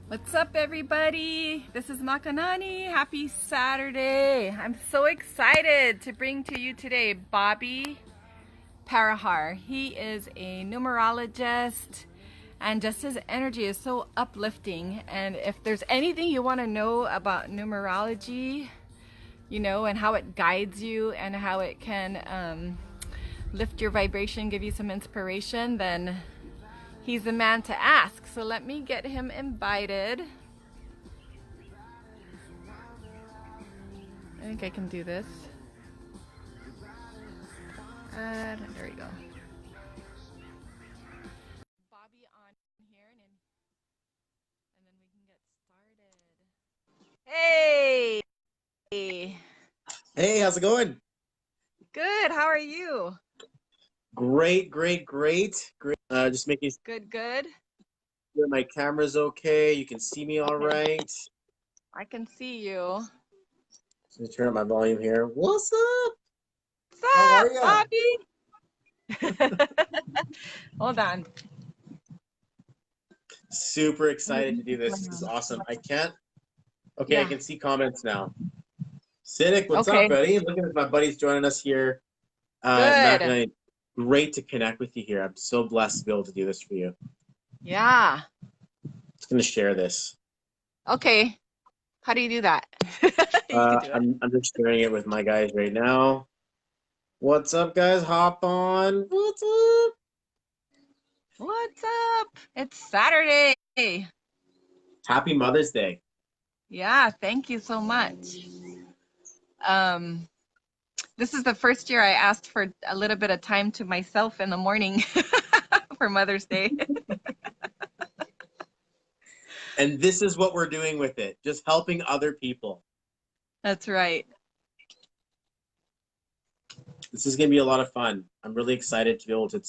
What's up, everybody? This is Makanani. Happy Saturday. I'm so excited to bring to you today Bobby Parahar. He is a numerologist, and just his energy is so uplifting. And if there's anything you want to know about numerology, and how it guides you and how it can lift your vibration, give you some inspiration, then he's the man to ask. So let me get him invited. I think I can do this. There we go. Bobby on here, and then we can get started. Hey! Hey, how's it going? Good, how are you? Great. Just making Good. sure my camera's okay. You can see me all Okay, right. I can see you. Just gonna turn up my volume here. What's up? How What's are up, you? Bobby? Hold on. Super excited to do this. This is awesome. I can't. Okay, I Yeah, can see comments now. Cynic, what's up, okay, buddy? Look at my buddies joining us here. Mac and good. I, great to connect with you here. I'm so blessed to be able to do this for you. Yeah, Just gonna share this. okay. How do you do that? You can do it. I'm just sharing it with my guys right now. What's up, guys? Hop on. What's up? What's up? It's Saturday. Happy Mother's Day. Yeah, thank you so much. Um, this is the first year I asked for a little bit of time to myself in the morning for Mother's Day. And this is what we're doing with it, just helping other people. That's right. This is going to be a lot of fun. I'm really excited to be able to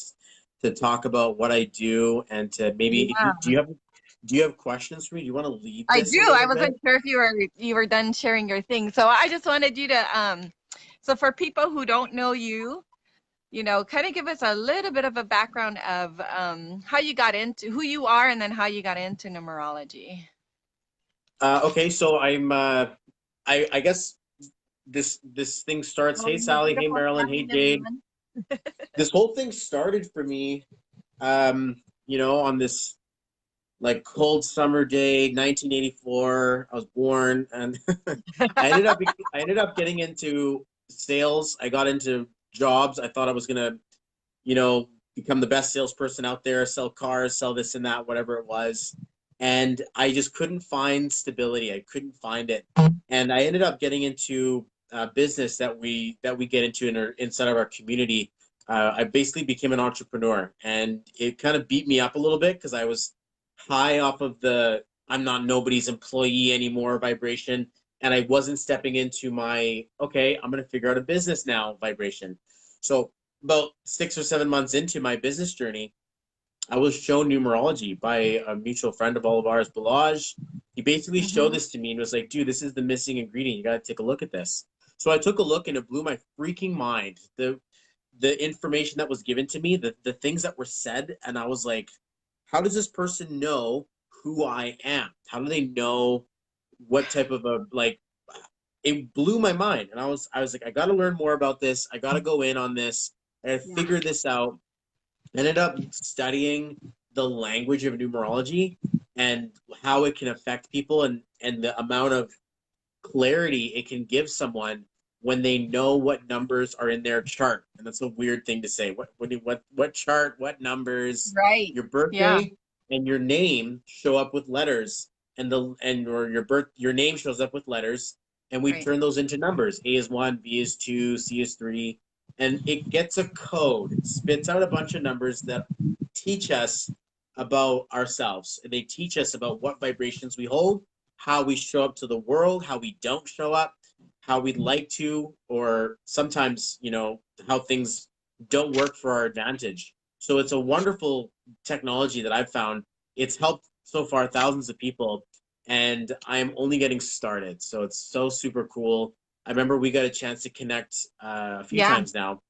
talk about what I do and to maybe if you Yeah, do you have questions for me? Do you want to lead I this do. a I little bit? wasn't sure if you were done sharing your thing. So I just wanted you to so for people who don't know you, kind of give us a little bit of a background of how you got into who you are and then how you got into numerology. Okay, so I guess this thing starts. Oh, Hey you're Sally, hey beautiful. Marilyn, hey Happy Jade. everyone. This whole thing started for me, on this like cold summer day, 1984. I was born, and I ended up I ended up getting into sales. I got into jobs. I thought I was gonna, become the best salesperson out there, sell cars, sell this and that, whatever it was. And I just couldn't find stability. I couldn't find it, and I ended up getting into business that we get into inside of our community. I basically became an entrepreneur, and it kind of beat me up a little bit because I was high off of the I'm not nobody's employee anymore vibration, and I wasn't stepping into my okay, I'm gonna figure out a business now vibration. So about 6 or 7 months into my business journey, I was shown numerology by a mutual friend of all of ours, Balaj. He basically showed Hmm. this to me and was like, dude, this is the missing ingredient. You got to take a look at this. So I took a look and it blew my freaking mind. The information that was given to me, the things that were said, and I was like, how does this person know who I am? How do they know what type of a like it blew my mind. And I was like, I gotta learn more about this. I gotta go in on this. I gotta Yeah. figure this out. Ended up studying the language of numerology and how it can affect people and the amount of clarity it can give someone when they know what numbers are in their chart. And that's a weird thing to say. What chart, what numbers, Right. your Yeah. birthday and your name show up with letters or your name shows up with letters and we Right. turn those into numbers. A is 1, B is 2, C is 3 and it gets a code. It spits out a bunch of numbers that teach us about ourselves. They teach us about what vibrations we hold, how we show up to the world, how we don't show up, how we'd like to, or sometimes, how things don't work for our advantage. So it's a wonderful technology that I've found. It's helped so far thousands of people, and I'm only getting started. So it's so super cool. I remember we got a chance to connect a few Yeah. times now,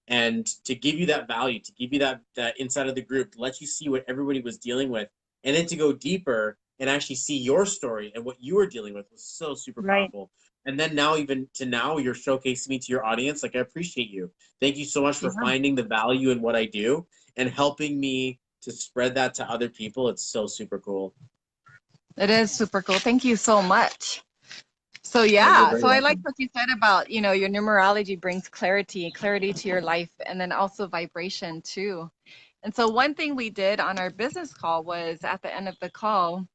and to give you that value, to give you that inside of the group, to let you see what everybody was dealing with, and then to go deeper and actually see your story and what you were dealing with was so super Right. powerful. And then now, even to now, you're showcasing me to your audience. Like, I appreciate you. Thank you so much for Yeah. finding the value in what I do and helping me to spread that to other people. It's so super cool. It is super cool. Thank you so much. So You're yeah, very so I like welcome. what you said about, your numerology brings clarity to your life, and then also vibration too. And so one thing we did on our business call was at the end of the call,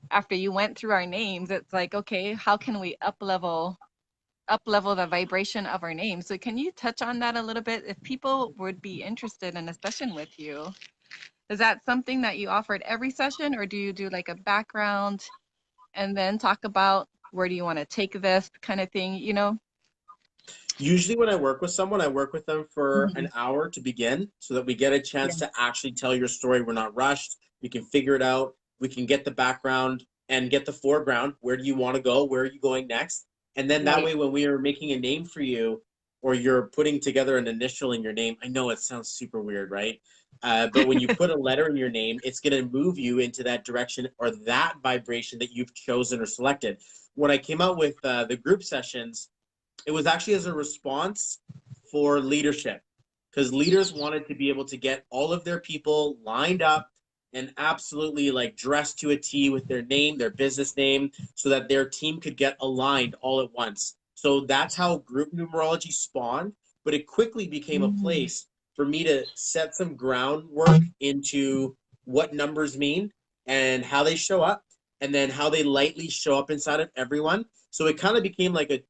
after you went through our names, it's like, okay, how can we up level the vibration of our name? So can you touch on that a little bit? If people would be interested in a session with you, is that something that you offer at every session, or do you do like a background and then talk about where do you want to take this kind of thing? Usually, when I work with someone, I work with them for an Mhm. hour to begin so that we get a Yeah. chance to actually tell your story. We're not rushed. We can figure it out. We can get the background and get the foreground. Where do you want to go? Where are you going next? And then that Right. way, when we are making a name for you or you're putting together an initial in your name, I know it sounds super weird, right? But when you put a letter in your name, it's going to move you into that direction or that vibration that you've chosen or selected. When I came out with the group sessions, it was actually as a response for leadership because leaders wanted to be able to get all of their people lined up and absolutely like dressed to a T with their name, their business name, so that their team could get aligned all at once. So that's how group numerology spawned, but it quickly became a Mm. place for me to set some groundwork into what numbers mean and how they show up and then how they lightly show up inside of everyone. So it kind of became like a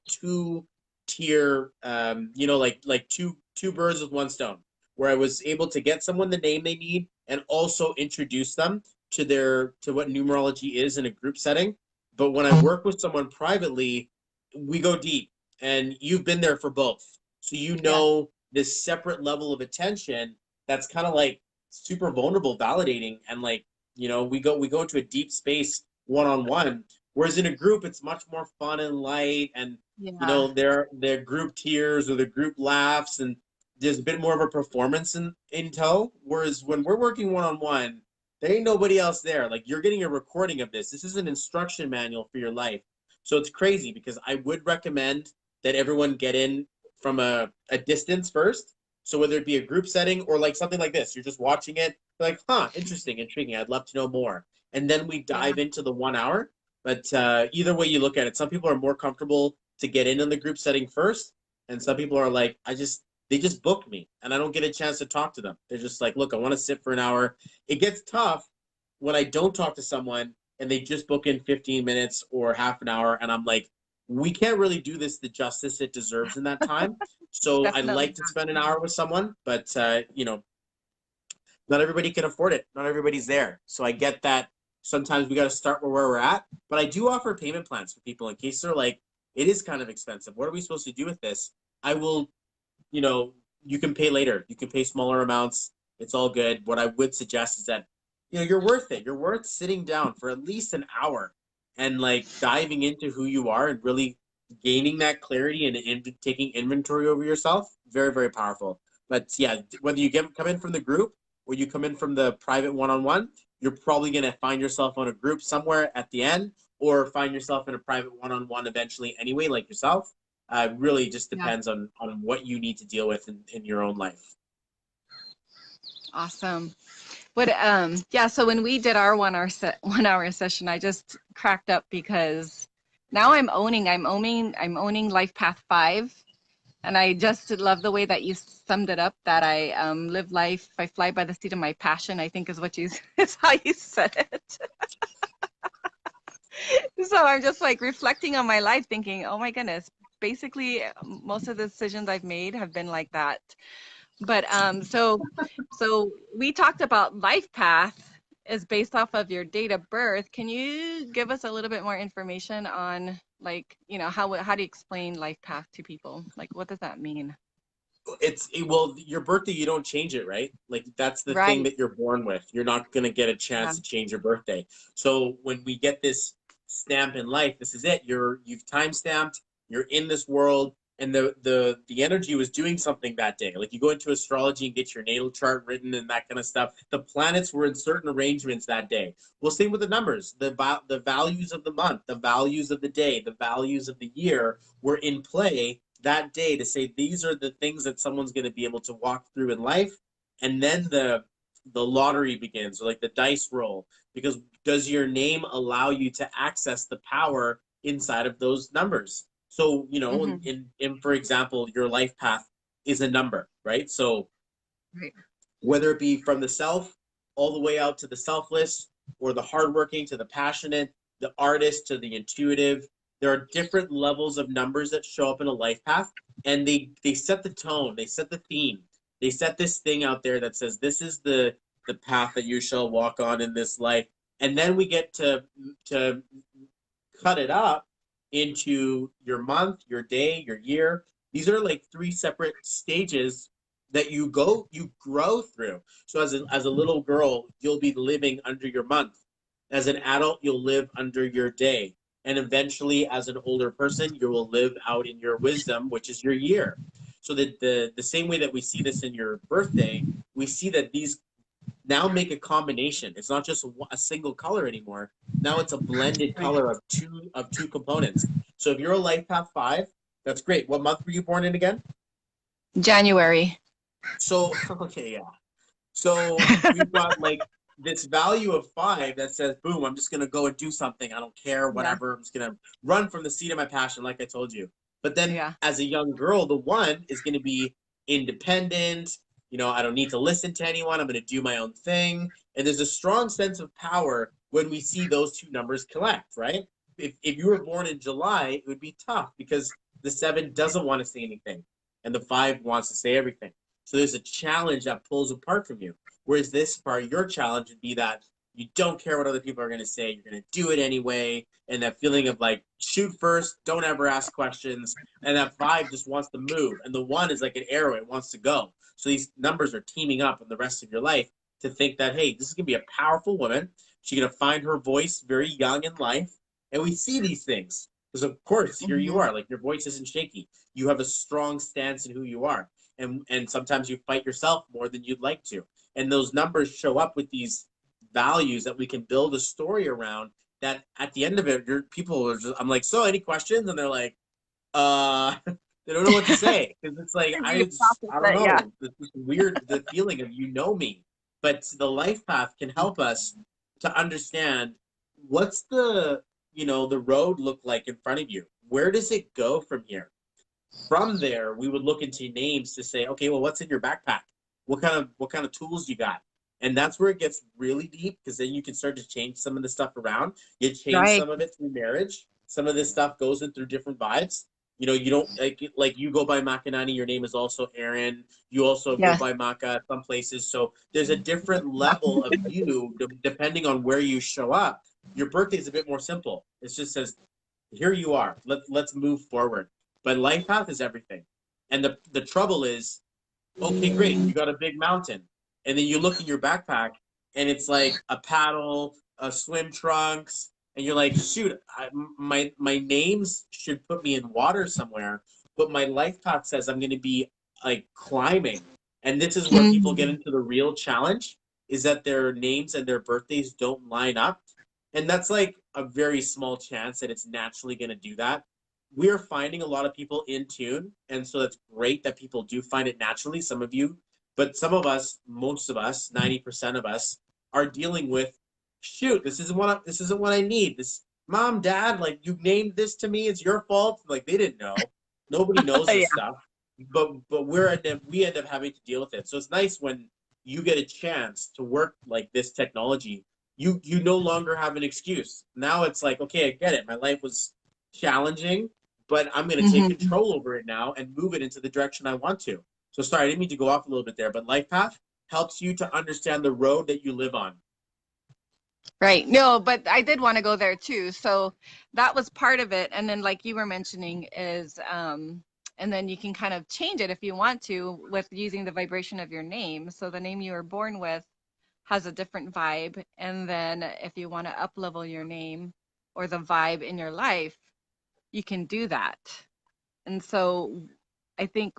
two-tier, like two birds with one stone, where I was able to get someone the name they need and also introduce them to what numerology is in a group setting. But when I work with someone privately, we go deep, and you've been there for both, so you Yeah. know this separate level of attention that's kind of like super vulnerable, validating, and like we go into a deep space one on one. Whereas in a group, it's much more fun and light, and Yeah. their group tears or the group laughs, and there's a bit more of a performance in tow. Whereas when we're working one on one, there ain't nobody else there. Like you're getting a recording of this. This is an instruction manual for your life. So it's crazy because I would recommend that everyone get in from a distance first. So whether it be a group setting or like something like this, you're just watching it, you're like, huh, interesting, intriguing. I'd love to know more. And then we Yeah. dive into the 1 hour. But either way you look at it, some people are more comfortable to get in the group setting first, and some people are like, they just booked me, and I don't get a chance to talk to them. They're just like, look, I want to sit for an hour. It gets tough when I don't talk to someone and they just book in 15 minutes or half an hour, and I'm like, we can't really do this the justice it deserves in that time. So I Definitely like to spend an hour with someone, but not everybody can afford it. Not everybody's there. So I get that sometimes we got to start where we're at. But I do offer payment plans for people in case they're like, it is kind of expensive. What are we supposed to do with this? I will, you know, you can pay later. You can pay smaller amounts. It's all good. What I would suggest is that, you're worth it. You're worth sitting down for at least an hour and like diving into who you are and really gaining that clarity and taking inventory over yourself. Very, very powerful. But yeah, whether you come in from the group or you come in from the private one-on-one, you're probably going to find yourself on a group somewhere at the end or find yourself in a private one-on-one eventually anyway, like yourself. Really just Yeah. depends on what you need to deal with in your own life. Awesome. But yeah, so when we did our 1 hour session, I just cracked up because now I'm owning Life Path 5. And I just love the way that you summed it up, that I live life, I fly by the seat of my passion, I think is what you is how you said it. So I'm just like reflecting on my life, thinking, oh my goodness, basically most of the decisions I've made have been like that. But so we talked about life path is based off of your date of birth. Can you give us a little bit more information on, like, how do you explain life path to people? Like, what does that mean? Well, your birthday, you don't change it, right? Like that's the thing Right. that you're born with. You're not going to get a Yeah. chance to change your birthday. So when we get this stamp in life, this is it. You've time stamped. You're in this world, and the energy was doing something that day. Like you go into astrology and get your natal chart written and that kind of stuff. The planets were in certain arrangements that day. Well, same with the numbers, the values of the month, the values of the day, the values of the year were in play that day to say these are the things that someone's going to be able to walk through in life, and then the lottery begins, or like the dice roll, because does your name allow you to access the power inside of those numbers? So, Mm-hmm. for example, your life path is a number, right? So Right. whether it be from the self all the way out to the selfless, or the hardworking to the passionate, the artist to the intuitive, there are different levels of numbers that show up in a life path, and they set the tone, they set the theme, they set this thing out there that says this is the path that you shall walk on in this life. And then we get to cut it up into your month, your day, your year. These are like three separate stages that you grow through. So as a little girl, you'll be living under your month. As an adult, you'll live under your day. And eventually, as an older person, you will live out in your wisdom, which is your year. So that the same way that we see this in your birthday, we see that these now make a combination. It's not just a single color anymore. Now it's a blended Right. color of two components. So if you're a life path 5, that's great. What month were you born in again? January. So okay, yeah. So we've got like this value of 5 that says, boom, I'm just gonna go and do something. I don't care, Yeah. whatever. I'm just gonna run from the seat of my passion, like I told you. But then Yeah. as a young girl, the 1 is gonna be independent. I don't need to listen to anyone. I'm gonna do my own thing. And there's a strong sense of power when we see those two numbers collect, right? If you were born in July, it would be tough because the 7 doesn't want to say anything and the 5 wants to say everything. So there's a challenge that pulls apart from you. Whereas this part, your challenge would be that you don't care what other people are going to say. You're going to do it anyway. And that feeling of like, shoot first, don't ever ask questions. And that 5 just wants to move. And the 1 is like an arrow, it wants to go. So these numbers are teaming up in the rest of your life to think that, hey, this is going to be a powerful woman. She's going to find her voice very young in life. And we see these things. Because, of course, here you Mm-hmm. are. Like, your voice isn't shaky. You have a strong stance in who you are. And sometimes you fight yourself more than you'd like to. And those numbers show up with these values that we can build a story around, that at the end of it, your people are just, I'm like, so any questions? And they're like, they don't know what to say. Because it's like, You process I don't it, yeah. know. This weird, the feeling of, me. But the life path can help us to understand what's the road look like in front of you. Where does it go from here? From there, we would look into names to say, okay, well, what's in your backpack? What kind of tools you got? And that's where it gets really deep, because then you can start to change some of the stuff around. You change Right. some of it through marriage. Some of this stuff goes in through different vibes. You don't like you go by Makanani. Your name is also Aaron. You also go Yes. by Maka some places. So there's a different level of you depending on where you show up. Your birthday is a bit more simple. It just says, here you are. Let's move forward. But life path is everything. And the trouble is, okay, great, you got a big mountain. And then you look in your backpack and it's like a paddle, a swim trunks, and you're like, shoot, my names should put me in water somewhere, but my life path says I'm going to be like climbing. And this is where people get Mm-hmm. into the real challenge, is that their names and their birthdays don't line up. And that's like a very small chance that it's naturally going to do that. We're finding a lot of people in tune, and so that's great that people do find it naturally, some of you. But some of us, most of us, 90% of us, are dealing with, shoot, this isn't what I need. This, mom, dad, like, you named this to me, it's your fault. Like, they didn't know. Nobody knows Yeah. this stuff. But we end up having to deal with it. So it's nice when you get a chance to work like this technology. You no longer have an excuse. Now it's like, okay, I get it. My life was challenging, but I'm going to take Mm-hmm. control over it now and move it into the direction I want to. So sorry, I didn't mean to go off a little bit there, but life path helps you to understand the road that you live on. Right. No, but I did want to go there too. So that was part of it. And then like you were mentioning is and then you can kind of change it if you want to with using the vibration of your name. So the name you were born with has a different vibe. And then if you want to up level your name or the vibe in your life, you can do that. And so I think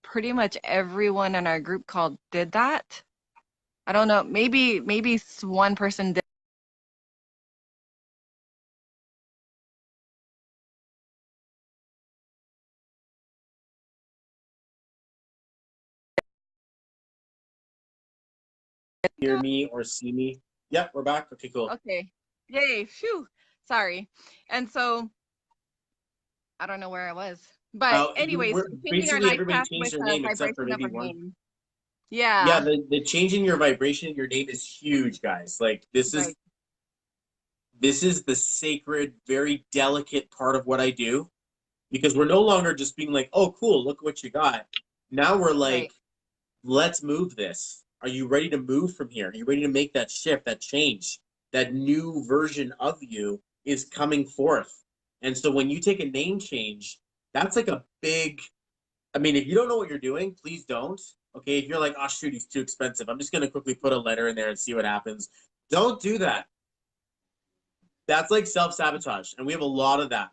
pretty much everyone in our group call did that. I don't know, maybe one person did Hear go. me or see me? Yep, we're back. Okay, cool. Okay. Yay. Phew. Sorry. And so I don't know where I was. But You anyways, were changing our basically life everybody path changed with their the name except for vibration of maybe our one. name. Yeah, Yeah. the changing your vibration in your name is huge, guys. Like Right. this is the sacred, very delicate part of what I do because we're no longer just being like, oh, cool, look what you got. Now we're like, Right. let's move this. Are you ready to move from here? Are you ready to make that shift, that change? That new version of you is coming forth. And so when you take a name change, that's like a big, I mean, if you don't know what you're doing, please don't. Okay, if you're like, oh shoot, he's too expensive, I'm just gonna quickly put a letter in there and see what happens. Don't do that. That's like self-sabotage, and we have a lot of that.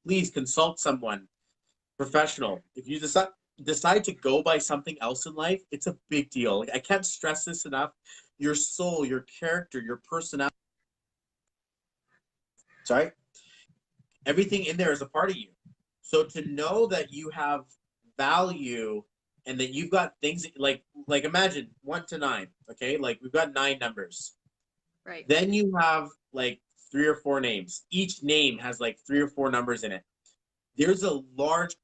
Please consult someone professional. If you decide to go by something else in life, it's a big deal. Like, I can't stress this enough. Your soul, your character, your personality, sorry, everything in there is a part of you. So to know that you have value and that you've got things like imagine 1 to 9, okay? Like we've got 9 numbers. Right. Then you have like 3 or 4 names. Each name has like 3 or 4 numbers in it. There's a large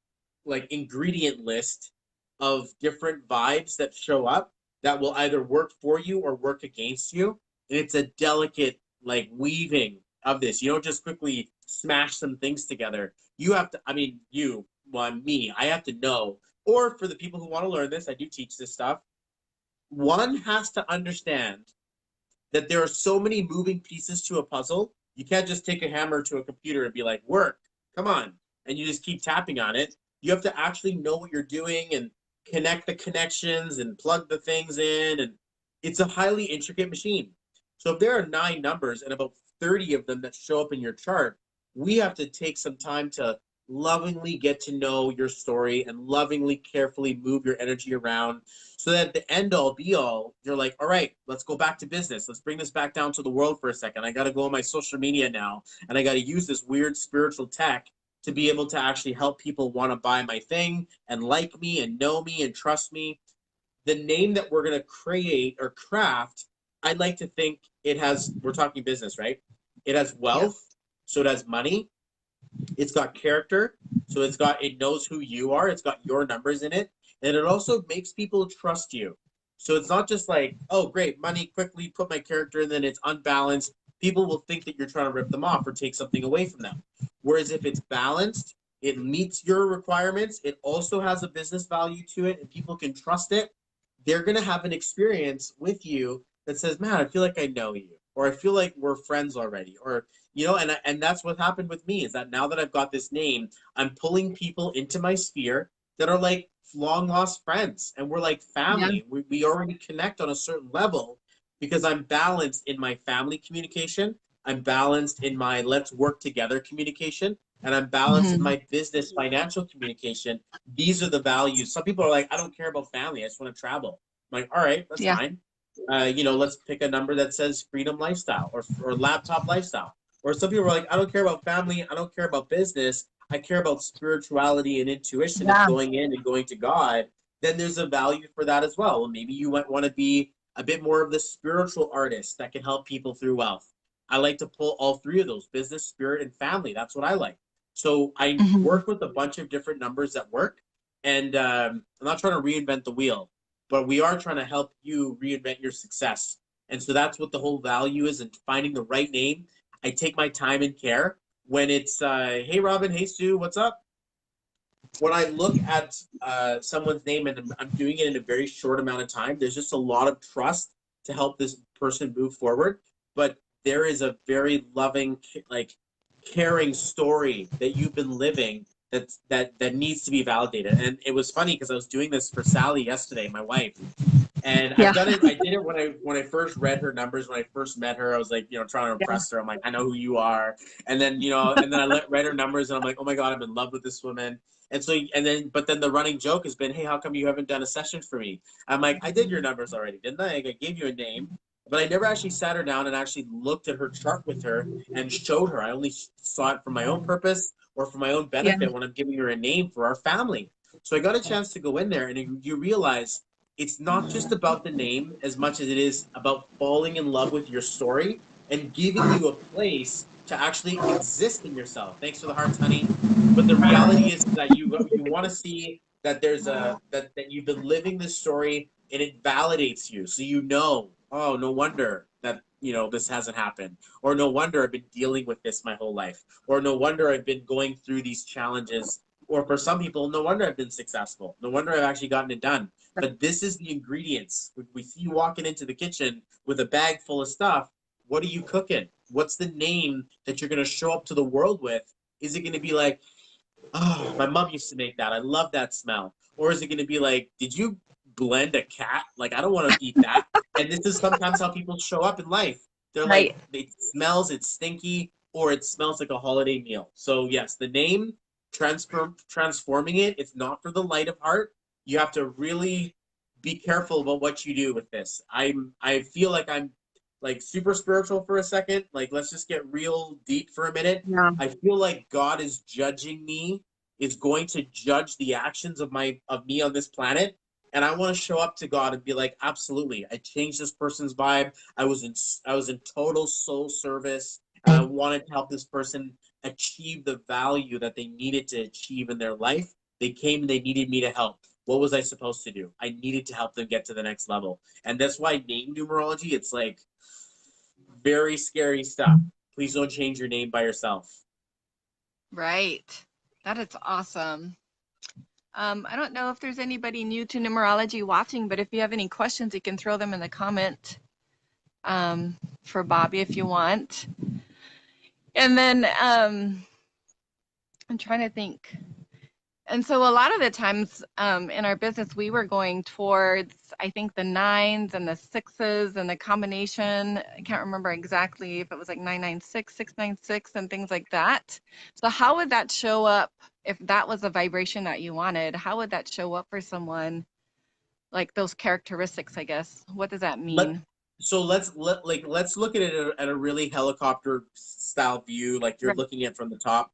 like ingredient list of different vibes that show up that will either work for you or work against you. And it's a delicate like weaving of this. You don't just quickly smash some things together. You have to, I mean, you, well, me, I have to know. Or for the people who want to learn this, I do teach this stuff. One has to understand that there are so many moving pieces to a puzzle. You can't just take a hammer to a computer and be like, work, come on. And you just keep tapping on it. You have to actually know what you're doing and connect the connections and plug the things in. And it's a highly intricate machine. So if there are 9 numbers and about 30 of them that show up in your chart, we have to take some time to lovingly get to know your story and lovingly, carefully move your energy around so that at the end all be all, you're like, all right, let's go back to business. Let's bring this back down to the world for a second. I got to go on my social media now, and I got to use this weird spiritual tech to be able to actually help people want to buy my thing and like me and know me and trust me. The name that we're going to create or craft, I'd like to think it has, we're talking business, right? It has Yeah. wealth, so it has money, it's got character, so it knows who you are, it's got your numbers in it, and it also makes people trust you. So it's not just like, oh great, money, quickly put my character, and then it's unbalanced. People will think that you're trying to rip them off or take something away from them. Whereas if it's balanced, it meets your requirements, it also has a business value to it, and people can trust it, they're going to have an experience with you that says, man, I feel like I know you, or I feel like we're friends already, or and that's what happened with me is that now that I've got this name, I'm pulling people into my sphere that are like long lost friends, and we're like Yeah. family. We already connect on a certain level because I'm balanced in my family communication, I'm balanced in my let's work together communication, and I'm balanced in Hmm. my business financial communication. These are the values. Some people are like, I don't care about family, I just want to travel. I'm like, all right, that's Yeah. fine. Let's pick a number that says freedom lifestyle or laptop lifestyle. Or some people are like, I don't care about family, I don't care about business, I care about spirituality and intuition and Yeah. going in and going to God. Then there's a value for that as well. Maybe you might want to be a bit more of the spiritual artist that can help people through wealth. I like to pull all three of those: business, spirit, and family. That's what I like. So I Hmm. work with a bunch of different numbers that work. And I'm not trying to reinvent the wheel, but we are trying to help you reinvent your success. And so that's what the whole value is in finding the right name. I take my time and care when it's, hey, Robin, hey, Sue, what's up? When I look at someone's name and I'm doing it in a very short amount of time, there's just a lot of trust to help this person move forward. But there is a very loving, like, caring story that you've been living that needs to be validated. And it was funny because I was doing this for Sally yesterday, my wife, And I've Yeah. done it. I did it when I first read her numbers. When I first met her, I was like, trying to Yeah. impress her. I'm like, I know who you are. And then, and then read her numbers, and I'm like, oh my god, I'm in love with this woman. And so, but then the running joke has been, hey, how come you haven't done a session for me? I'm like, I did your numbers already, didn't I? I gave you a name, but I never actually sat her down and actually looked at her chart with her and showed her. I only saw it for my own purpose or for my own Yeah. benefit when I'm giving her a name for our family. So I got a chance to go in there, and you realize it's not just about the name as much as it is about falling in love with your story and giving you a place to actually exist in yourself. Thanks for the hearts, honey. But the reality is that you want to see that that you've been living this story and it validates you. So oh, no wonder that this hasn't happened, or no wonder I've been dealing with this my whole life, or no wonder I've been going through these challenges, or for some people, no wonder I've been successful. No wonder I've actually gotten it done. But this is the ingredients. We see you walking into the kitchen with a bag full of stuff. What are you cooking? What's the name that you're going to show up to the world with? Is it going to be like, oh, my mom used to make that. I love that smell. Or is it going to be like, did you blend a cat? Like, I don't want to eat that. And this is sometimes how people show up in life. They're like, Right. it's stinky, or it smells like a holiday meal. So yes, the name, transforming it, it's not for the light of heart. You have to really be careful about what you do with this. I feel like I'm like super spiritual for a second. Like, let's just get real deep for a minute. Yeah. I feel like God is judging me, is going to judge the actions of me on this planet. And I want to show up to God and be like, absolutely, I changed this person's vibe. I was in total soul service, and I wanted to help this person achieve the value that they needed to achieve in their life. They came and they needed me to help. What was I supposed to do? I needed to help them get to the next level. And that's why name numerology, it's like very scary stuff. Please don't change your name by yourself. Right. That is awesome. I don't know if there's anybody new to numerology watching, but if you have any questions, you can throw them in the comment for Bobby if you want. And then I'm trying to think. And so a lot of the times in our business, we were going towards, I think, the nines and the sixes and the combination. I can't remember exactly if it was like 996, 696, and things like that. So how would that show up if that was a vibration that you wanted? How would that show up for someone? Like those characteristics, I guess. What does that Let mean? so let's look at it at a really helicopter style view, like you're Right. looking at from the top.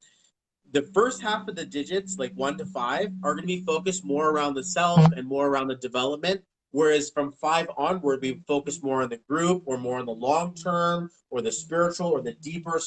The first half of the digits, like 1 to 5, are going to be focused more around the self and more around the development. Whereas from 5 onward, we focus more on the group, or more on the long term, or the spiritual, or the deeper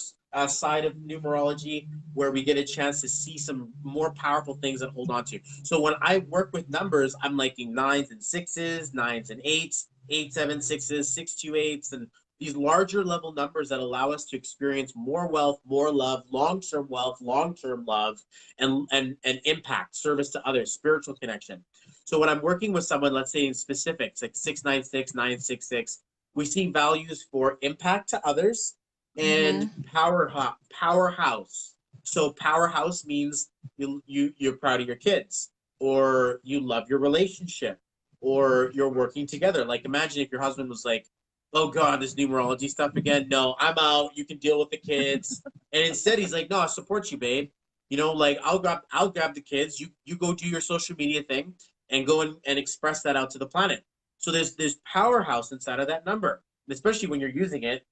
side of numerology, where we get a chance to see some more powerful things that hold on to. So when I work with numbers, I'm liking nines and sixes, nines and eights, 8 7 6s, 6 2 8s, and these larger level numbers that allow us to experience more wealth, more love, long-term wealth, long-term love, and impact, service to others, spiritual connection. So when I'm working with someone, let's say in specifics, like 6 9 6 9 6 6, we see values for impact to others and Mm-hmm. powerhouse. So powerhouse means you're proud of your kids, or you love your relationship, or you're working together. Like, imagine if your husband was like, oh god, this numerology stuff again. No, I'm out. You can deal with the kids. And instead, he's like, no, I support you, babe. Like, I'll grab the kids. You go do your social media thing and go and express that out to the planet. So there's powerhouse inside of that number, and especially when you're using it.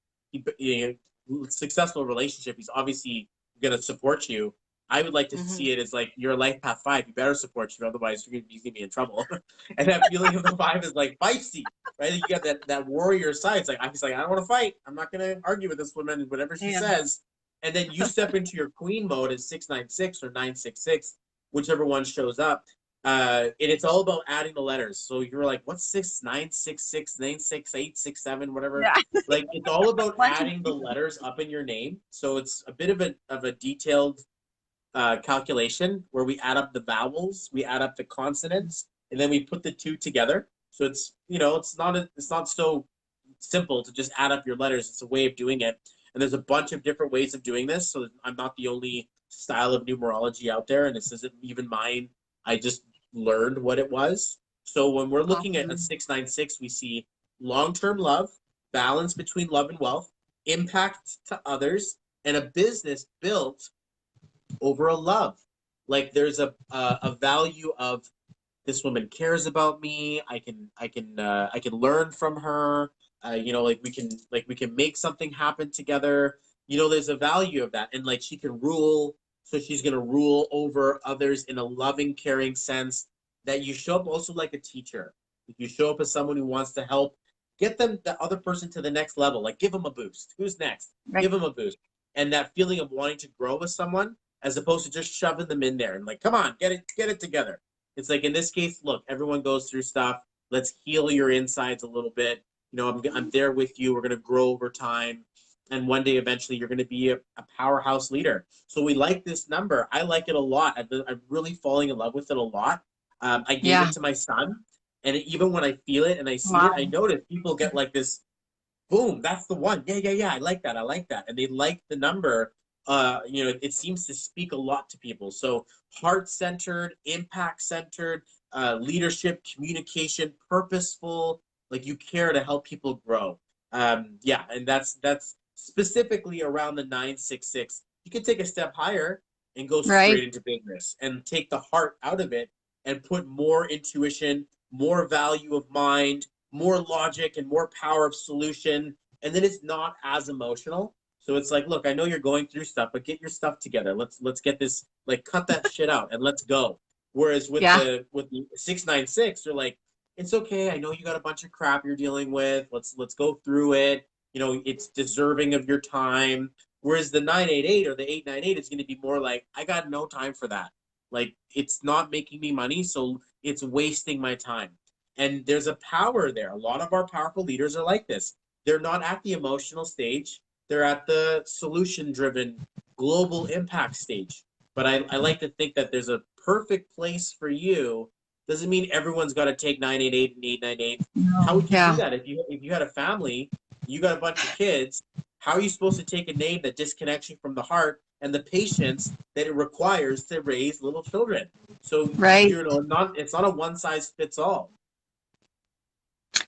Successful relationship. He's obviously gonna support you. I would like to Mm-hmm. see it as like your life path 5. You better support you, otherwise you're gonna be in trouble. And that feeling of the 5 is like feisty, right? You got that warrior side. It's like, I'm just like, I don't want to fight. I'm not going to argue with this woman, whatever she Yeah. says. And then you step into your queen mode at 6 9 6 or 9 6 6, whichever one shows up. And it's all about adding the letters. So you're like, what's 6 9 6 6 9 6 8 6 7, whatever. Yeah. Like, it's all about Bunch of adding the letters up in your name. So it's a bit of a detailed calculation where we add up the vowels, we add up the consonants, and then we put the two together. So it's not so simple to just add up your letters. It's a way of doing it, and there's a bunch of different ways of doing this. So I'm not the only style of numerology out there, and this isn't even mine. I just learned what it was. So when we're looking at a Awesome. 696, we see long-term love, balance between love and wealth, impact to others, and a business built over a love. Like there's a value of this woman cares about me. I can learn from her. You know, like we can make something happen together. You know, there's a value of that, and like she can rule. So she's gonna rule over others in a loving, caring sense. That you show up also like a teacher. If you show up as someone who wants to help, get them the other person to the next level. Like give them a boost. Who's next? Right. Give them a boost. And that feeling of wanting to grow with someone, as opposed to just shoving them in there and like, come on, get it together. It's like in this case, look, everyone goes through stuff. Let's heal your insides a little bit. You know, I'm there with you. We're going to grow over time. And one day, eventually, you're going to be a powerhouse leader. So we like this number. I like it a lot. I'm really falling in love with it a lot. I gave it Yeah. to my son. And even when I feel it and I see it, I Wow. notice people get like this boom, that's the one. Yeah, yeah, yeah. I like that. I like that. And they like the number. You know, it seems to speak a lot to people. So heart centered, impact centered, leadership, communication, purposeful, like you care to help people grow. Yeah, and that's specifically around the 966. You can take a step higher and go Right. straight into business and take the heart out of it and put more intuition, more value of mind, more logic and more power of solution, and then it's not as emotional. So it's like, look, I know you're going through stuff, but get your stuff together. Let's get this, like cut that shit out and let's go. Whereas Yeah. with the 696, they're like, it's okay. I know you got a bunch of crap you're dealing with. Let's go through it. You know, it's deserving of your time. Whereas the 988 or the 898 is going to be more like, I got no time for that. Like it's not making me money, so it's wasting my time. And there's a power there. A lot of our powerful leaders are like this. They're not at the emotional stage, they're at the solution driven global impact stage. But I like to think that there's a perfect place for you. Doesn't mean everyone's got to take 988 and 898. How No. would you do Yeah. that if you had a family, you got a bunch of kids? How are you supposed to take a name that disconnects you from the heart and the patience that it requires to raise little children? So Right. you know, not it's not a one size fits all.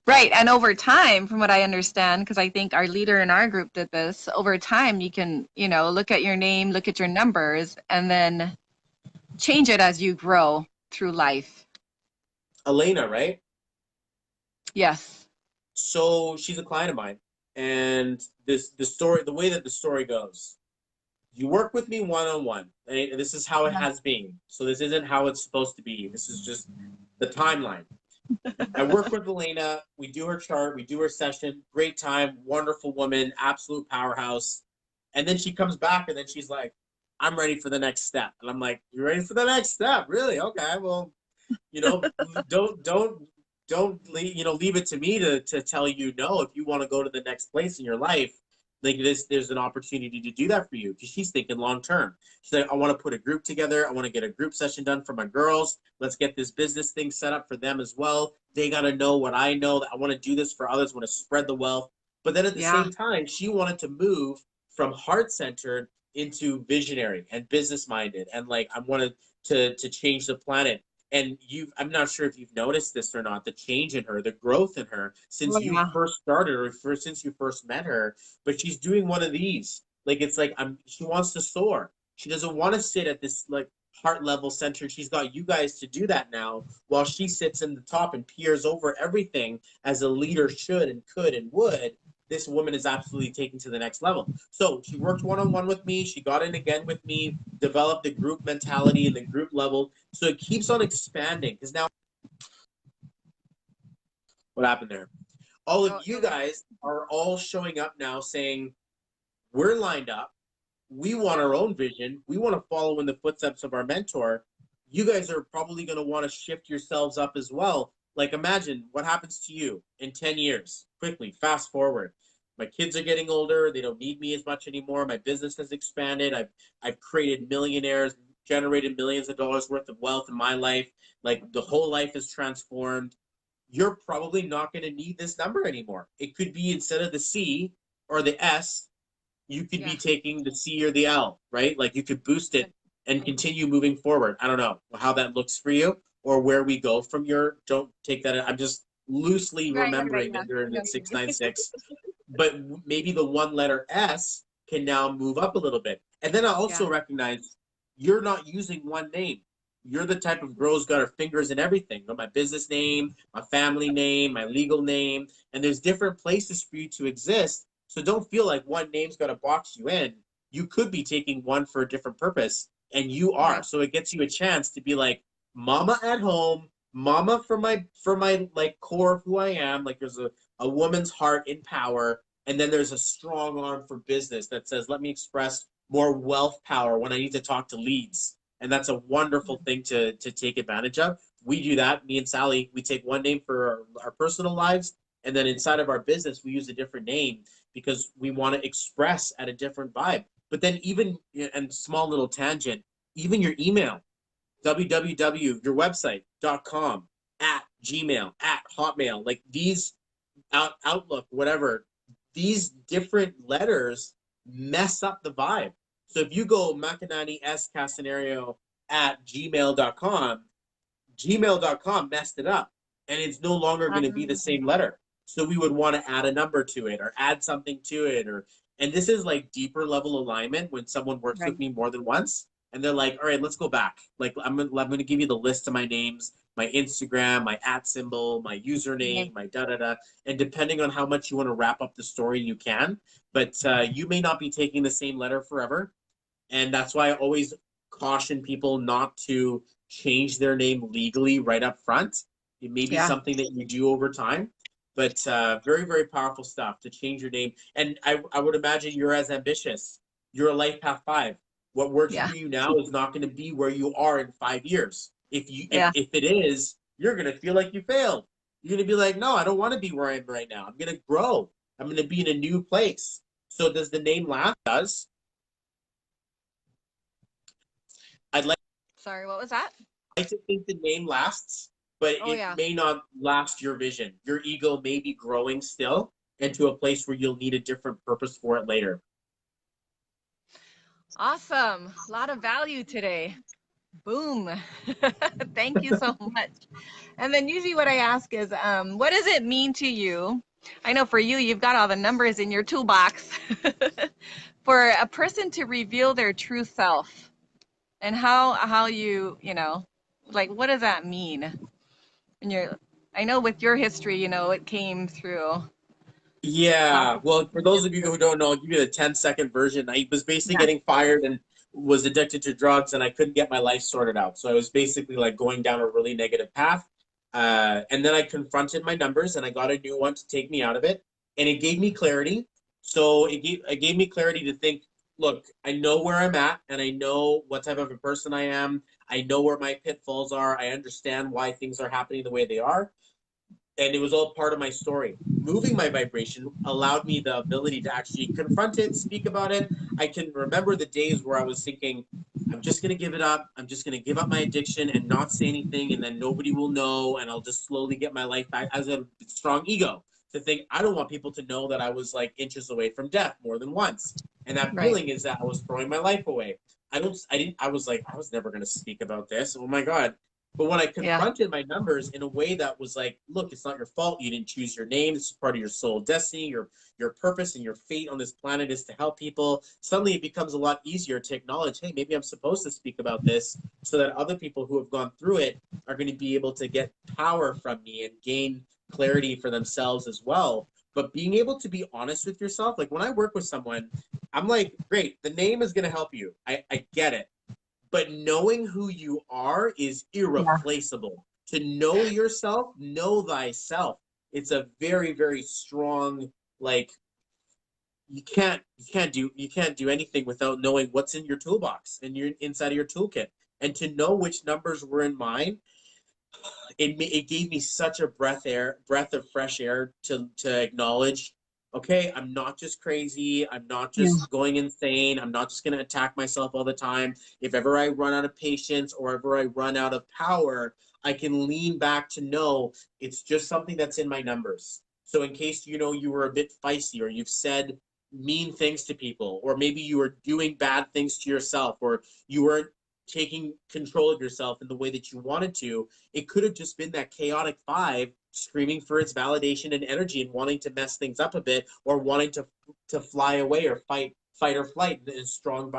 Right. And over time, from what I understand, because I think our leader in our group did this, over time, you can, look at your name, look at your numbers, and then change it as you grow through life. Elena, right? Yes. So she's a client of mine, and the story, the way that the story goes, you work with me one on one, and this is how it Yeah. has been. So this isn't how it's supposed to be. This is just the timeline. I work with Elena. We do her chart. We do her session. Great time. Wonderful woman. Absolute powerhouse. And then she comes back, and then she's like, "I'm ready for the next step." And I'm like, "You're ready for the next step? Really? Okay. Well, you know, don't leave, you know, leave it to me to tell you no. If you want to go to the next place in your life, like this, there's an opportunity to do that for you, because she's thinking long term. She's like, I want to put a group together. I want to get a group session done for my girls. Let's get this business thing set up for them as well. They got to know what I know. That I want to do this for others. I want to spread the wealth. But then at the Yeah. same time, she wanted to move from heart centered into visionary and business minded, and like I wanted to change the planet. And I'm not sure if you've noticed this or not, the change in her, the growth in her since Oh, you yeah. first started, or since you first met her. But she's doing one of these. Like it's like she wants to soar. She doesn't want to sit at this like heart level center. She's got you guys to do that now, while she sits in the top and peers over everything as a leader should and could and would. This woman is absolutely taken to the next level. So she worked one on one with me. She got in again with me, developed the group mentality and the group level. So it keeps on expanding, because now what happened there? All of Oh, you guys are all showing up now saying, we're lined up. We want our own vision. We want to follow in the footsteps of our mentor. You guys are probably going to want to shift yourselves up as well. Like imagine what happens to you in 10 years. Quickly, fast forward. My kids are getting older. They don't need me as much anymore. My business has expanded. I've created millionaires, generated millions of dollars worth of wealth in my life. Like the whole life is transformed. You're probably not going to need this number anymore. It could be, instead of the C or the S, you could yeah. be taking the C or the L, right? Like you could boost it and continue moving forward. I don't know how that looks for you, or where we go from your, don't take that. I'm just loosely Right, remembering yeah. that you're in No, the 696, but maybe the one letter S can now move up a little bit. And then I yeah, also recognize you're not using one name. You're the type of girl who's got her fingers in everything. My business name, my family name, my legal name, and there's different places for you to exist. So don't feel like one name's got to box you in. You could be taking one for a different purpose, and you are. right. So it gets you a chance to be like mama at home, mama for my like core of who I am. Like there's a woman's heart in power, and then there's a strong arm for business that says, let me express more wealth power when I need to talk to leads. And that's a wonderful thing to take advantage of. We do that. Me and Sally, we take one name for our personal lives, and then inside of our business, we use a different name because we want to express at a different vibe. But then even, and small little tangent, even your email, www, your website.com, at Gmail, at Hotmail, like these Outlook, whatever, these different letters mess up the vibe. So if you go Makanani S Cassinerio at gmail.com, gmail.com messed it up and it's no longer going to be the same letter. So we would want to add a number to it or add something to it, or and this is like deeper level alignment when someone works with Right. me more than once and they're like, all right, let's go back. Like I'm gonna give you the list of my names, my Instagram, my at symbol, my Okay. username, my da da da. And depending on how much you want to wrap up the story, you can. But you may not be taking the same letter forever. And that's why I always caution people not to change their name legally right up front. It may be Yeah, something that you do over time, but very, very powerful stuff to change your name. And I would imagine you're as ambitious. You're a life path 5. What works yeah, for you now is not going to be where you are in 5 years. yeah. If it is, you're going to feel like you failed. You're going to be like, no, I don't want to be where I am right now. I'm going to grow. I'm going to be in a new place. So does the name last? Does. I'd Sorry, what was that? like to think the name lasts, but Oh, it yeah. may not last your vision. Your ego may be growing still into a place where you'll need a different purpose for it later. Awesome. A lot of value today. Boom. Thank you so much. And then usually what I ask is, what does it mean to you? I know for you, you've got all the numbers in your toolbox for a person to reveal their true self and how you know, like what does that mean? And you're, I know with your history, you know, it came through lots Yeah. of Well, for those of you changes. who don't know, I'll give you the 10-second version. I was basically Yeah, getting fired and was addicted to drugs, and I couldn't get my life sorted out. So I was basically like going down a really negative path. And then I confronted my numbers and I got a new one to take me out of it. And it gave me clarity. So it gave me clarity to think, look, I know where I'm at and I know what type of a person I am. I know where my pitfalls are. I understand why things are happening the way they are, and it was all part of my story. Moving my vibration allowed me the ability to actually confront it, speak about it. I can remember the days where I was thinking, I'm just going to give it up. I'm just going to give up my addiction and not say anything, and then nobody will know, and I'll just slowly get my life back. As a strong ego to think, I don't want people to know that I was like inches away from death more than once. And that right. feeling is that I was throwing my life away. I was like, I was never going to speak about this. Oh my God. But when I Yeah, confronted my numbers in a way that was like, look, it's not your fault. You didn't choose your name. This is part of your soul destiny. Your purpose and your fate on this planet is to help people. Suddenly it becomes a lot easier to acknowledge, hey, maybe I'm supposed to speak about this so that other people who have gone through it are going to be able to get power from me and gain clarity for themselves as well. But being able to be honest with yourself, like when I work with someone, I'm like, great, the name is going to help you. I get it, but knowing who you are is yeah, irreplaceable. To know yourself, know thyself. It's a very, very strong, like, you can't do anything without knowing what's in your toolbox and you're inside of your toolkit. And to know which numbers were in mine, it gave me such a breath of fresh air to acknowledge, okay, I'm not just crazy, I'm not yeah, just going insane, I'm not just going to attack myself all the time. If ever I run out of patience or ever I run out of power, I can lean back to know it's just something that's in my numbers. So in case you know you were a bit feisty or you've said mean things to people, or maybe you were doing bad things to yourself, or you weren't taking control of yourself in the way that you wanted to. It could have just been that chaotic five screaming for its validation and energy and wanting to mess things up a bit, or wanting to fly away or fight or flight in a strong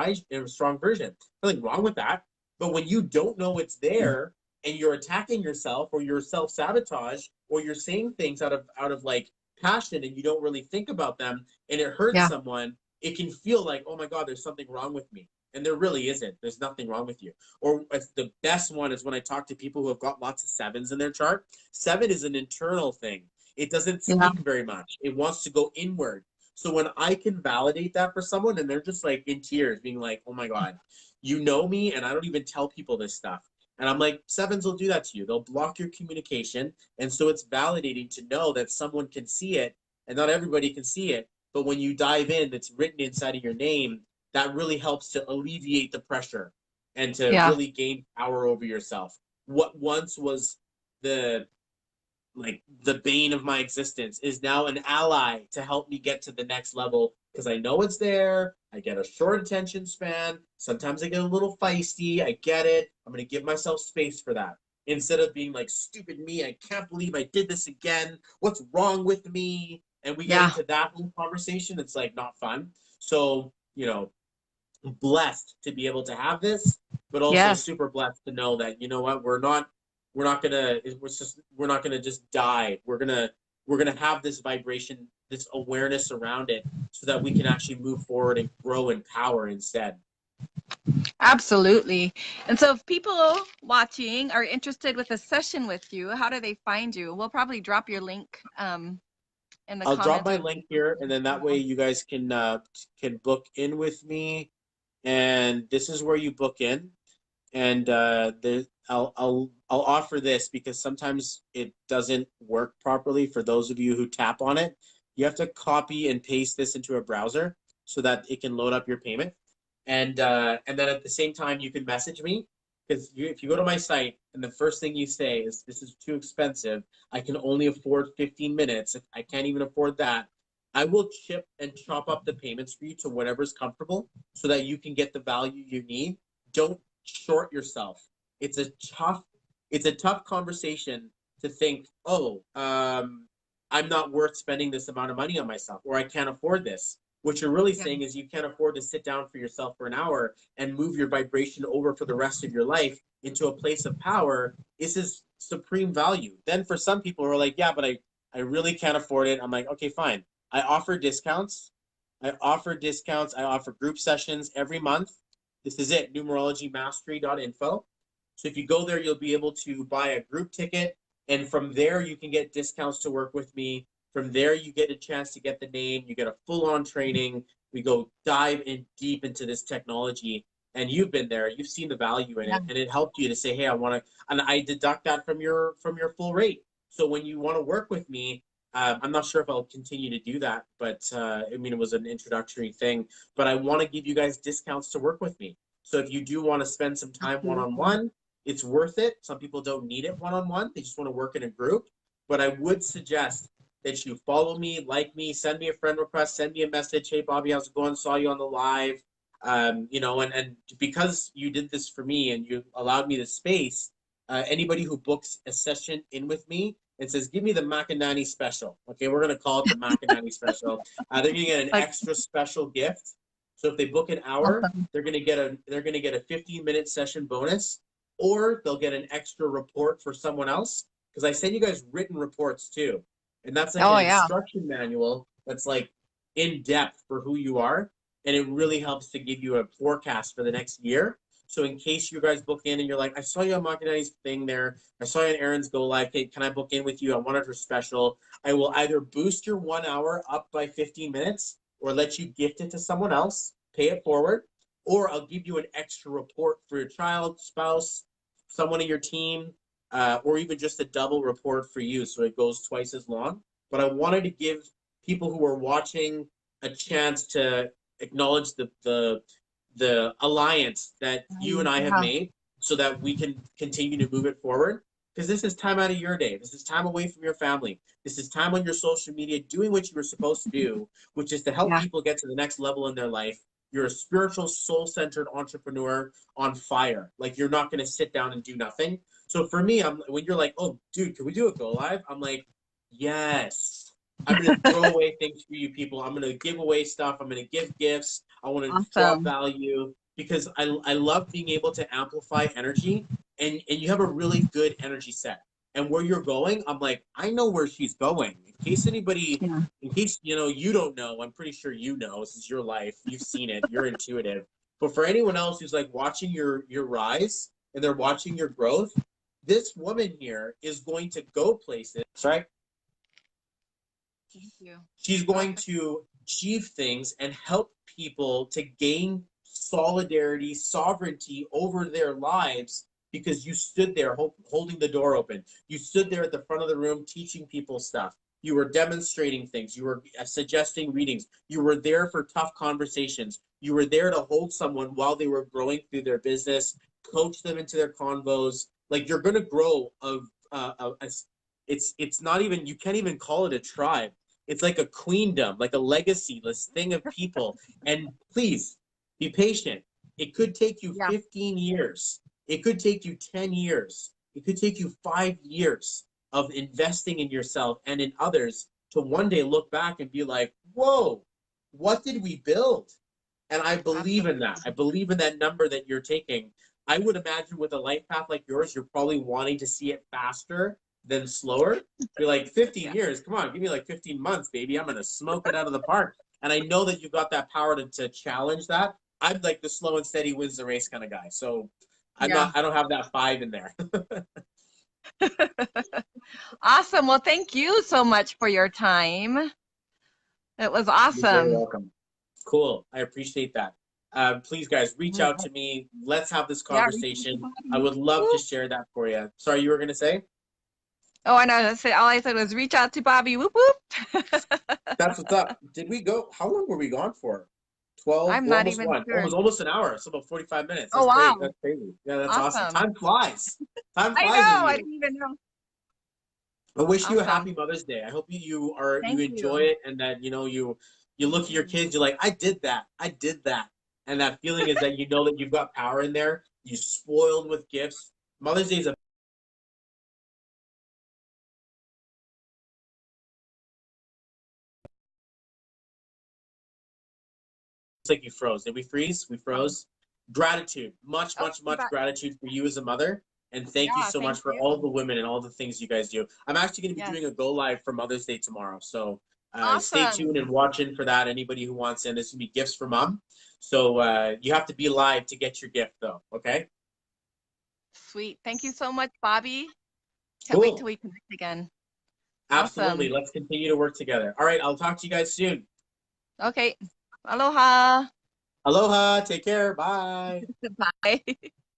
version. Nothing wrong with that. But when you don't know it's there and you're attacking yourself, or you're self-sabotage, or you're saying things out of like passion, and you don't really think about them, and it hurts Yeah. someone, it can feel like, oh my God, there's something wrong with me. And there really isn't. There's nothing wrong with you. Or the best one is when I talk to people who have got lots of sevens in their chart. Seven is an internal thing. It doesn't Yeah. speak very much. It wants to go inward. So when I can validate that for someone and they're just like in tears, being like, oh my God, you know me, and I don't even tell people this stuff. And I'm like, sevens will do that to you. They'll block your communication. And so it's validating to know that someone can see it, and not everybody can see it. But when you dive in, that's written inside of your name, that really helps to alleviate the pressure and to Yeah. really gain power over yourself. What once was the the bane of my existence is now an ally to help me get to the next level, because I know it's there. I get a short attention span. Sometimes I get a little feisty. I get it. I'm going to give myself space for that. Instead of being like, stupid me, I can't believe I did this again. What's wrong with me? And we get Yeah. into that whole conversation. It's like not fun. So, blessed to be able to have this, but also Yes. super blessed to know that, you know what, we're not gonna just die. We're gonna have this vibration, this awareness around it, so that we can actually move forward and grow in power instead. Absolutely. And so if people watching are interested with a session with you, how do they find you? We'll probably drop your link in the I'll drop comments my of link here, and then that way you guys can book in with me, and this is where you book in. And I'll offer this because sometimes it doesn't work properly for those of you who tap on it. You have to copy and paste this into a browser so that it can load up your payment. And then at the same time you can message me, because if you go to my site and the first thing you say is, this is too expensive, I can only afford 15 minutes, I can't even afford that, I will chip and chop up the payments for you to whatever's comfortable so that you can get the value you need. Don't short yourself. It's a tough conversation to think, oh, I'm not worth spending this amount of money on myself, or I can't afford this. What you're really yeah. saying is you can't afford to sit down for yourself for an hour and move your vibration over for the rest of your life into a place of power. This is supreme value. Then for some people who are like, yeah, but I really can't afford it. I'm like, okay, fine. I offer discounts. I offer group sessions every month. This is it, numerologymastery.info. So if you go there, you'll be able to buy a group ticket. And from there, you can get discounts to work with me. From there, you get a chance to get the name. You get a full-on training. We go dive in deep into this technology. And you've been there. You've seen the value in Yeah. it. And it helped you to say, hey, I want to, and I deduct that from your full rate. So when you want to work with me, I'm not sure if I'll continue to do that, but I mean, it was an introductory thing. But I want to give you guys discounts to work with me. So if you do want to spend some time Absolutely. one-on-one, it's worth it. Some people don't need it one-on-one. They just want to work in a group. But I would suggest that you follow me, like me, send me a friend request, send me a message. Hey, Bobby, how's it going? Saw you on the live. And because you did this for me and you allowed me the space, anybody who books a session in with me and says, give me the Makanani special. Okay, we're going to call it the Makanani special. They're going to get an Like, extra special gift. So if they book an hour, awesome. they're going to get a 15-minute session bonus, or they'll get an extra report for someone else, because I send you guys written reports too. And that's like an Oh yeah. instruction manual that's like in depth for who you are. And it really helps to give you a forecast for the next year. So in case you guys book in and you're like, I saw you on Makanani's thing there. I saw you on Aaron's Go Live. Hey, can I book in with you? I wanted her special. I will either boost your 1 hour up by 15 minutes, or let you gift it to someone else, pay it forward, or I'll give you an extra report for your child, spouse, someone in your team, or even just a double report for you, so it goes twice as long. But I wanted to give people who are watching a chance to acknowledge the alliance that you and I have Yeah. made, so that we can continue to move it forward. Because this is time out of your day. This is time away from your family. This is time on your social media doing what you were supposed to do, which is to help Yeah. people get to the next level in their life. You're a spiritual, soul-centered entrepreneur on fire. Like you're not going to sit down and do nothing. So for me, when you're like, "Oh, dude, can we do a go live?" I'm like, "Yes." I'm going to throw away things for you people. I'm going to give away stuff. I'm going to give gifts. I want to drop Awesome. value because I love being able to amplify energy, and you have a really good energy set. And where you're going, I'm like, I know where she's going. Yeah. In case you don't know, I'm pretty sure you know. This is your life. You've seen it. You're intuitive. But for anyone else who's like watching your rise and they're watching your growth, this woman here is going to go places, right? Thank you. She's going Awesome. to achieve things and help people to gain solidarity, sovereignty over their lives because you stood there holding the door open. You stood there at the front of the room teaching people stuff. You were demonstrating things. You were suggesting readings. You were there for tough conversations. You were there to hold someone while they were growing through their business, coach them into their convos. Like you're going to grow it's not even, you can't even call it a tribe. It's like a queendom, like a legacyless thing of people. And please be patient. It could take you Yeah. 15 years. It could take you 10 years. It could take you 5 years of investing in yourself and in others to one day look back and be like, whoa, what did we build? And I believe in that. Absolutely. I believe in that number that you're taking. I would imagine with a life path like yours, you're probably wanting to see it faster than slower. You're like 15 Yeah. years. Come on, give me like 15 months, baby. I'm gonna smoke it out of the park. And I know that you've got that power to challenge that. I'm like the slow and steady wins the race kind of guy. So Yeah. I don't have that 5 in there. Awesome. Well, thank you so much for your time. It was You're very awesome. welcome. Cool. I appreciate that. Please, guys, reach All out right. to me. Let's have this Yeah. Reach out to conversation. I Bobby. would love to Whoop. share that for you. Sorry, you were going to say? Oh, I know. All I said was reach out to Bobby. Whoop whoop. That's what's up. Did we go? How long were we gone for? 12? I'm We're not almost even one. sure. Almost an hour. So about 45 minutes. Oh, That's great. wow. That's crazy. Yeah, that's awesome. Awesome. Time flies. Time I flies with know. I you. didn't even know. I wish you a Awesome. happy Mother's Day. I hope you Thank enjoy you. it and that you look at your kids, you're like, I did that. I did that. And that feeling is that you know that you've got power in there. You spoiled with gifts. Mother's Day is a it's like you froze. Did we freeze? We Oh, froze. Gratitude. Much, oh, much, you much back. gratitude for you as a mother. And thank you Yeah. so much Thank for you. all the women and all the things you guys do. I'm actually going to be Yes. doing a go live for Mother's Day tomorrow. So stay tuned Awesome. and watch in for that. Anybody who wants in, this will be gifts for mom. So you have to be live to get your gift, though. Okay? Sweet. Thank you so much, Bobby. Can't wait till Cool. we connect again. Absolutely. Awesome. Let's continue to work together. All right. I'll talk to you guys soon. Okay. Aloha. Aloha. Take care. Bye. Bye.